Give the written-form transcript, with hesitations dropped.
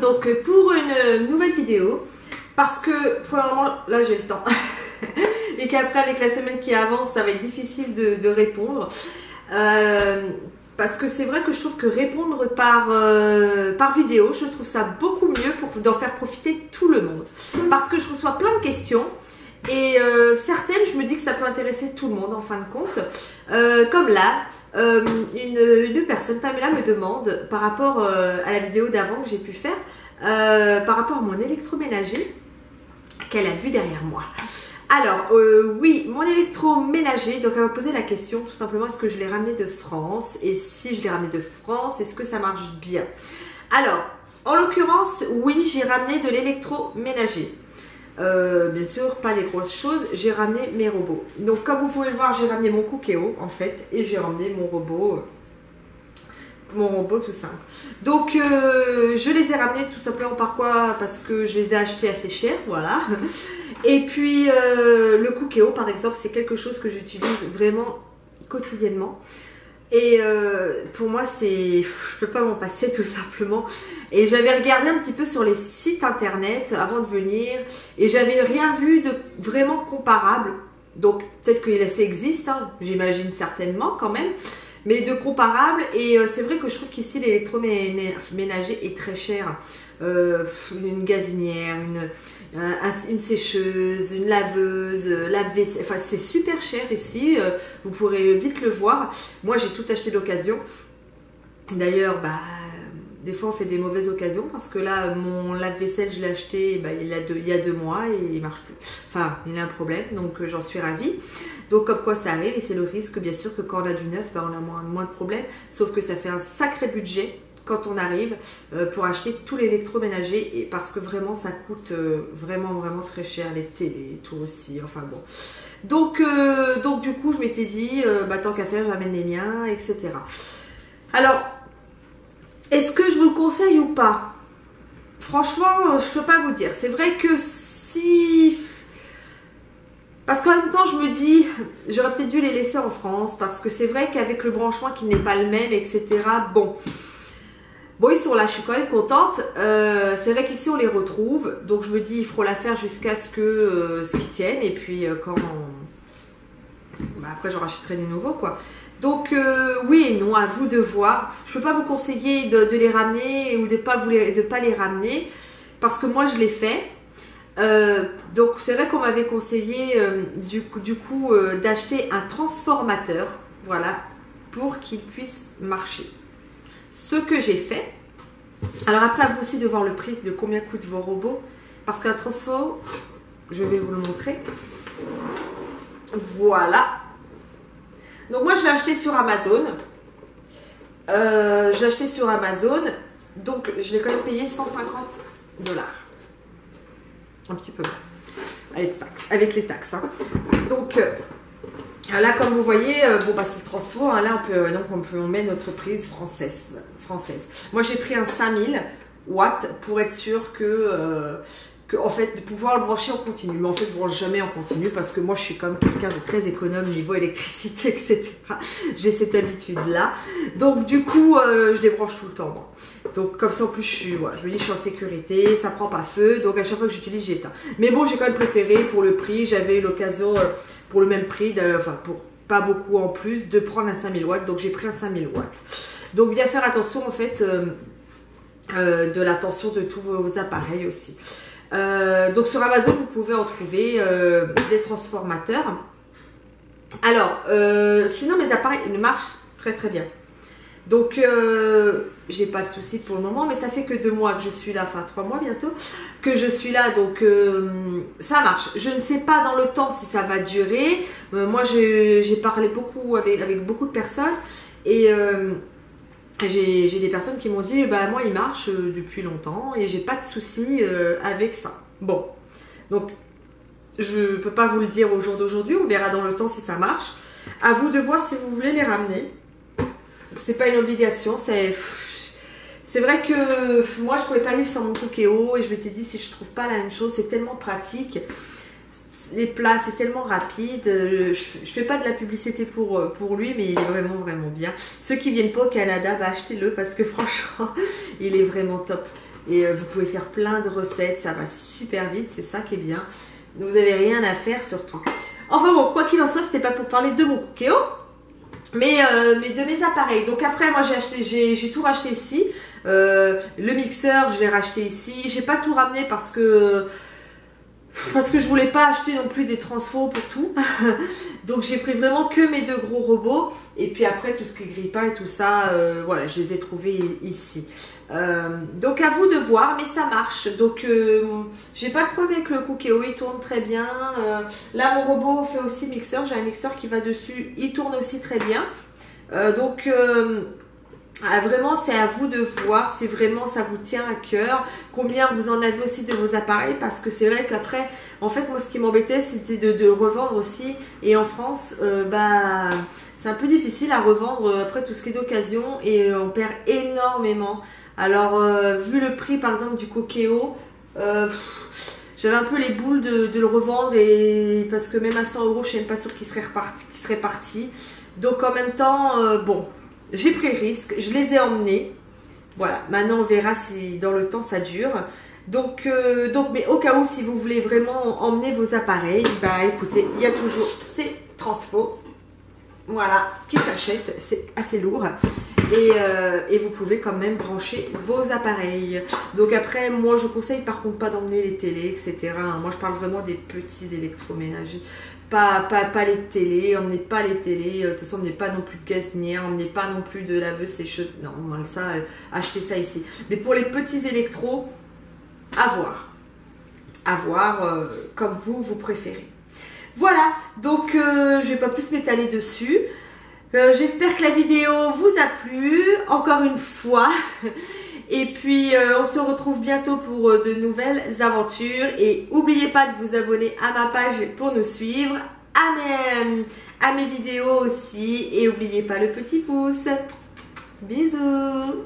donc pour une nouvelle vidéo, parce que premièrement là j'ai le temps et qu'après avec la semaine qui avance ça va être difficile de répondre, parce que c'est vrai que je trouve que répondre par vidéo, je trouve ça beaucoup mieux pour d'en faire profiter tout le monde, parce que je reçois plein de questions et certaines je me dis que ça peut intéresser tout le monde en fin de compte, comme là. Une personne, Pamela, me demande par rapport à la vidéo d'avant que j'ai pu faire, par rapport à mon électroménager qu'elle a vu derrière moi. Alors, oui, mon électroménager, donc elle m'a posé la question tout simplement, est-ce que je l'ai ramené de France? Et si je l'ai ramené de France, est-ce que ça marche bien? Alors, en l'occurrence, oui, j'ai ramené de l'électroménager. Bien sûr, pas des grosses choses, j'ai ramené mes robots. Donc comme vous pouvez le voir, j'ai ramené mon Cookéo en fait, et j'ai ramené mon robot tout simple. Donc je les ai ramenés tout simplement par quoi? Parce que je les ai achetés assez cher, voilà. Et puis le Cookéo par exemple, c'est quelque chose que j'utilise vraiment quotidiennement. Et pour moi, je peux pas m'en passer tout simplement. Et j'avais regardé un petit peu sur les sites internet avant de venir et j'avais rien vu de vraiment comparable. Donc peut-être que ça existe, hein, j'imagine certainement quand même, mais de comparable. Et c'est vrai que je trouve qu'ici l'électroménager est très cher. Une gazinière, une sécheuse, une laveuse, lave-vaisselle, enfin c'est super cher ici, vous pourrez vite le voir. Moi j'ai tout acheté d'occasion. D'ailleurs, des fois on fait des mauvaises occasions parce que là mon lave-vaisselle je l'ai acheté il y a 2 mois et il marche plus. Enfin il a un problème, donc j'en suis ravie. Donc comme quoi ça arrive et c'est le risque bien sûr que quand on a du neuf, on a moins de problèmes. Sauf que ça fait un sacré budget quand on arrive pour acheter tout l'électroménager, et parce que vraiment ça coûte vraiment très cher, les télés et tout aussi, enfin bon. Donc du coup je m'étais dit tant qu'à faire j'amène les miens, etc. Alors est-ce que je vous le conseille ou pas? Franchement je peux pas vous dire. C'est vrai que si, parce qu'en même temps je me dis j'aurais peut-être dû les laisser en France, parce que c'est vrai qu'avec le branchement qui n'est pas le même, etc. Bon, ils sont là, je suis quand même contente. C'est vrai qu'ici on les retrouve, donc je me dis il faut la faire jusqu'à ce qu'ils tiennent, et puis après j'en rachèterai des nouveaux quoi. Donc oui et non, à vous de voir. Je peux pas vous conseiller de les ramener ou de pas les ramener, parce que moi je l'ai fait. Donc c'est vrai qu'on m'avait conseillé du coup d'acheter un transformateur, voilà, pour qu'il puisse marcher. Ce que j'ai fait. Alors après, à vous aussi de voir le prix de combien coûtent vos robots, parce qu'un transfo, je vais vous le montrer. Voilà. Donc moi je l'ai acheté sur Amazon. Je l'ai acheté sur Amazon, donc je l'ai quand même payé 150 $. Un petit peu moins. Avec les taxes. Hein. Donc là, comme vous voyez, c'est le transfo. Hein, là, on met notre prise française. Moi, j'ai pris un 5000 watts pour être sûr que en fait, de pouvoir le brancher en continu. Mais en fait, je ne branche jamais en continu parce que moi, je suis comme quelqu'un de très économe niveau électricité, etc. J'ai cette habitude-là. Donc, du coup, je les branche tout le temps, moi. Donc, comme ça, en plus, je me dis, je suis en sécurité, ça prend pas feu. Donc, à chaque fois que j'utilise, j'éteins. Mais bon, j'ai quand même préféré pour le prix. J'avais eu l'occasion, pour le même prix, pour pas beaucoup en plus, de prendre un 5000 watts. Donc, j'ai pris un 5000 watts. Donc, bien faire attention, en fait, de la tension de tous vos appareils aussi. Donc sur Amazon vous pouvez en trouver des transformateurs. Alors sinon mes appareils marchent très bien, donc j'ai pas de soucis pour le moment, mais ça fait que 2 mois que je suis là, enfin 3 mois bientôt que je suis là, donc ça marche. Je ne sais pas dans le temps si ça va durer. Moi j'ai parlé beaucoup avec beaucoup de personnes, et j'ai des personnes qui m'ont dit moi il marche depuis longtemps et j'ai pas de soucis avec ça. Bon, donc je peux pas vous le dire au jour d'aujourd'hui, on verra dans le temps si ça marche. À vous de voir si vous voulez les ramener. C'est pas une obligation, c'est vrai que moi je pouvais pas vivre sans mon Cookéo, et je m'étais dit si je trouve pas la même chose, c'est tellement pratique. Les plats, c'est tellement rapide. Je fais pas de la publicité pour lui, mais il est vraiment bien. Ceux qui viennent pas au Canada, achetez-le parce que franchement, il est vraiment top. Et vous pouvez faire plein de recettes, ça va super vite, c'est ça qui est bien. Vous n'avez rien à faire surtout. Enfin bon, quoi qu'il en soit, c'était pas pour parler de mon Cookéo, mais de mes appareils. Donc après, moi j'ai tout racheté ici. Le mixeur, je l'ai racheté ici. J'ai pas tout ramené parce que je voulais pas acheter non plus des transfos pour tout. Donc j'ai pris vraiment que mes 2 gros robots. Et puis après, tout ce qui est grille-pain et tout ça, voilà, je les ai trouvés ici. Donc à vous de voir, mais ça marche. Donc j'ai pas de problème avec le Cookéo, il tourne très bien. Là mon robot fait aussi mixeur, j'ai un mixeur qui va dessus, il tourne aussi très bien. Vraiment c'est à vous de voir si vraiment ça vous tient à cœur, combien vous en avez aussi de vos appareils, parce que c'est vrai qu'après, en fait moi ce qui m'embêtait c'était de revendre aussi, et en France c'est un peu difficile à revendre après tout ce qui est d'occasion, et on perd énormément. Alors, vu le prix par exemple du Cookéo, j'avais un peu les boules de le revendre, et parce que même à 100 €, je suis même pas sûre qu'il serait parti. Donc en même temps, bon, j'ai pris le risque, je les ai emmenés. Voilà, maintenant on verra si dans le temps ça dure. Donc mais au cas où, si vous voulez vraiment emmener vos appareils, bah écoutez, il y a toujours ces transfos. Voilà, qui s'achètent, c'est assez lourd. Et vous pouvez quand même brancher vos appareils. Donc après, moi je conseille par contre pas d'emmener les télés, etc. Moi je parle vraiment des petits électroménagers. Pas les télés, emmenez pas les télés. De toute façon, emmenez pas non plus de gazinière, emmenez pas non plus de laveuse, sécheuse. Non, ça, achetez ça ici. Mais pour les petits électros, à voir. À voir comme vous préférez. Voilà, donc je vais pas plus m'étaler dessus. J'espère que la vidéo vous a plu, encore une fois. Et puis, on se retrouve bientôt pour de nouvelles aventures. Et n'oubliez pas de vous abonner à ma page pour nous suivre, à mes vidéos aussi. Et n'oubliez pas le petit pouce. Bisous!